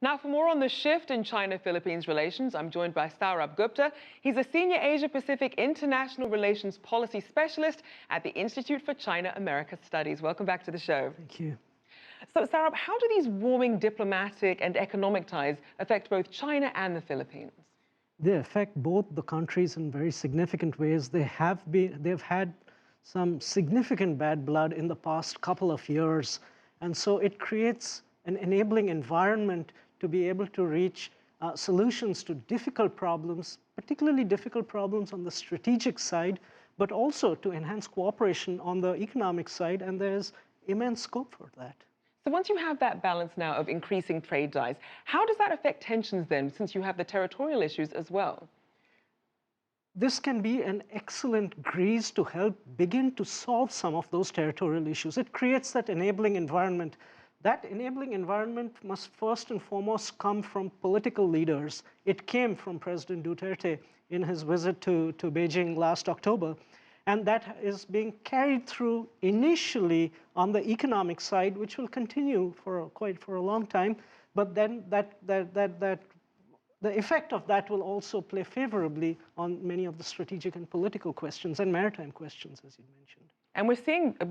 Now, for more on the shift in China-Philippines relations, I'm joined by Sourabh Gupta. He's a senior Asia-Pacific International Relations Policy Specialist at the Institute for China-America Studies. Welcome back to the show. Thank you. So, Sourabh, how do these warming diplomatic and economic ties affect both China and the Philippines? They affect both the countries in very significant ways. They've had some significant bad blood in the past couple of years. And so it creates an enabling environment to be able to reach solutions to difficult problems, particularly difficult problems on the strategic side, but also to enhance cooperation on the economic side. And there's immense scope for that. So once you have that balance now of increasing trade ties, how does that affect tensions then, since you have the territorial issues as well? This can be an excellent grease to help begin to solve some of those territorial issues. It creates that enabling environment. That enabling environment must first and foremost come from political leaders. It came from President Duterte in his visit to Beijing last October. And that is being carried through initially on the economic side, which will continue for a long time. But then the effect of that will also play favorably on many of the strategic and political questions and maritime questions, as you mentioned. And we're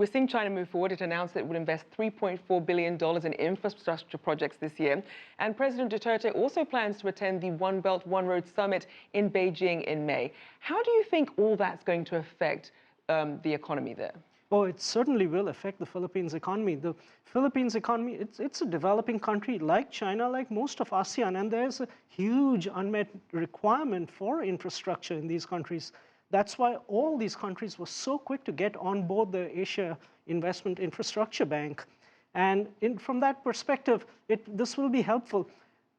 seeing China move forward. It announced that it would invest $3.4 billion in infrastructure projects this year. And President Duterte also plans to attend the One Belt, One Road Summit in Beijing in May. How do you think all that's going to affect the economy there? Oh, it certainly will affect the Philippines economy. The Philippines economy, it's a developing country like China, like most of ASEAN, and there's a huge unmet requirement for infrastructure in these countries. That's why all these countries were so quick to get on board the Asia Investment Infrastructure Bank. And from that perspective, this will be helpful.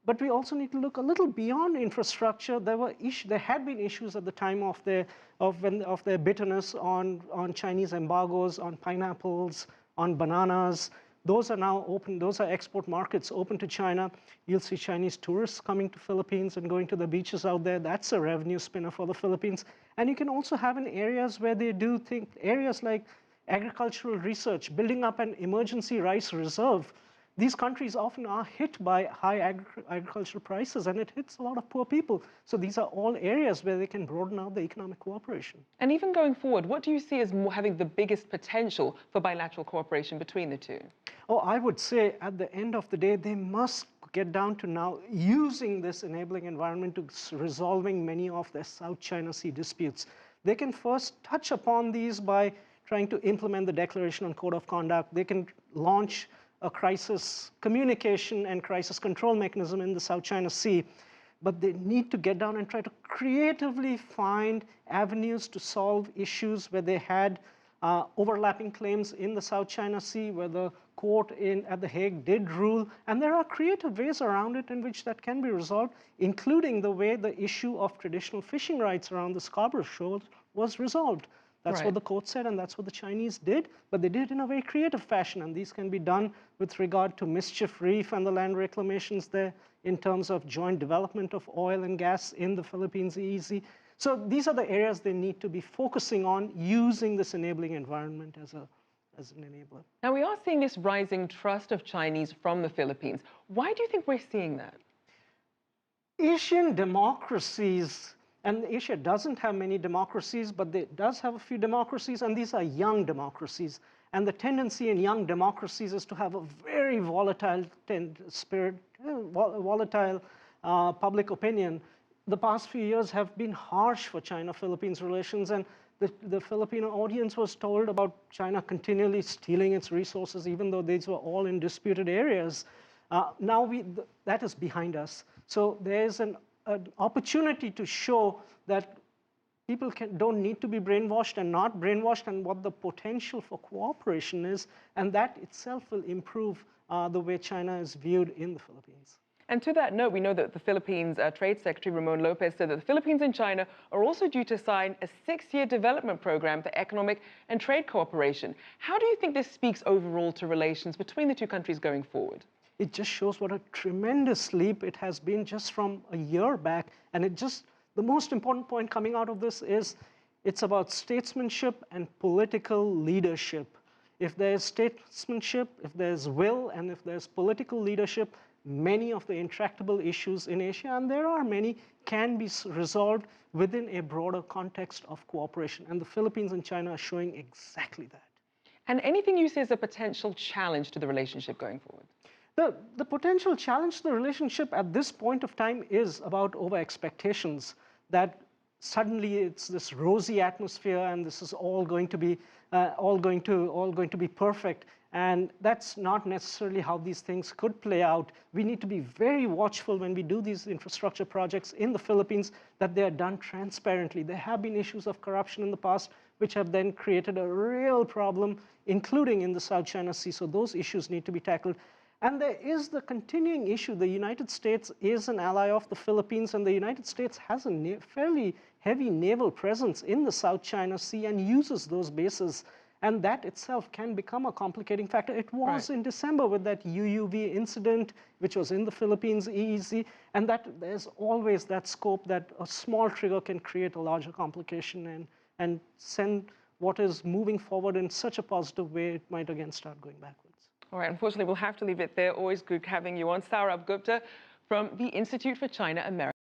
But we also need to look a little beyond infrastructure. There had been issues at the time of their bitterness on Chinese embargoes, on pineapples, on bananas. Those are now open. Those are export markets open to China. You'll see Chinese tourists coming to Philippines and going to the beaches out there. That's a revenue spinner for the Philippines. And you can also have in areas where they do think, areas like agricultural research, building up an emergency rice reserve. These countries often are hit by high agricultural prices, and it hits a lot of poor people. So these are all areas where they can broaden out the economic cooperation. And even going forward, what do you see as having the biggest potential for bilateral cooperation between the two? Oh, I would say at the end of the day, they must get down to now using this enabling environment to resolving many of their South China Sea disputes. They can first touch upon these by trying to implement the Declaration on Code of Conduct. They can launch a crisis communication and crisis control mechanism in the South China Sea. But they need to get down and try to creatively find avenues to solve issues where they had overlapping claims in the South China Sea, where the court at The Hague did rule. And there are creative ways around it in which that can be resolved, including the way the issue of traditional fishing rights around the Scarborough Shoal was resolved. That's what the court said, and that's what the Chinese did. But they did it in a very creative fashion, and these can be done with regard to Mischief Reef and the land reclamations there in terms of joint development of oil and gas in the Philippines EEZ. So these are the areas they need to be focusing on, using this enabling environment as an enabler. Now, we are seeing this rising trust of Chinese from the Philippines. Why do you think we're seeing that? Asian democracies, and Asia doesn't have many democracies, but it does have a few democracies, and these are young democracies. And the tendency in young democracies is to have a very volatile public opinion. The past few years have been harsh for China-Philippines relations, and the Filipino audience was told about China continually stealing its resources, even though these were all in disputed areas. Now that is behind us. So there's an opportunity to show that people don't need to be brainwashed and not brainwashed, and what the potential for cooperation is, and that itself will improve the way China is viewed in the Philippines. And to that note, we know that the Philippines Trade Secretary Ramon Lopez said that the Philippines and China are also due to sign a 6-year development program for economic and trade cooperation. How do you think this speaks overall to relations between the two countries going forward? It just shows what a tremendous leap it has been just from a year back. And the most important point coming out of this is it's about statesmanship and political leadership. If there's statesmanship, if there's will, and if there's political leadership, many of the intractable issues in Asia, and there are many, can be resolved within a broader context of cooperation. And the Philippines and China are showing exactly that. And anything you see as a potential challenge to the relationship going forward? The potential challenge to the relationship at this point of time is about over expectations, that suddenly it's this rosy atmosphere and this is all going to be perfect. And that's not necessarily how these things could play out. We need to be very watchful when we do these infrastructure projects in the Philippines, that they are done transparently. There have been issues of corruption in the past which have then created a real problem, including in the South China Sea. So those issues need to be tackled. And there is the continuing issue. The United States is an ally of the Philippines, and the United States has a fairly heavy naval presence in the South China Sea and uses those bases. And that itself can become a complicating factor. It was in December with that UUV incident, which was in the Philippines, EEZ, and that there's always that scope that a small trigger can create a larger complication and send what is moving forward in such a positive way, it might again start going backwards. All right, unfortunately, we'll have to leave it there. Always good having you on. Sourabh Gupta from the Institute for China America.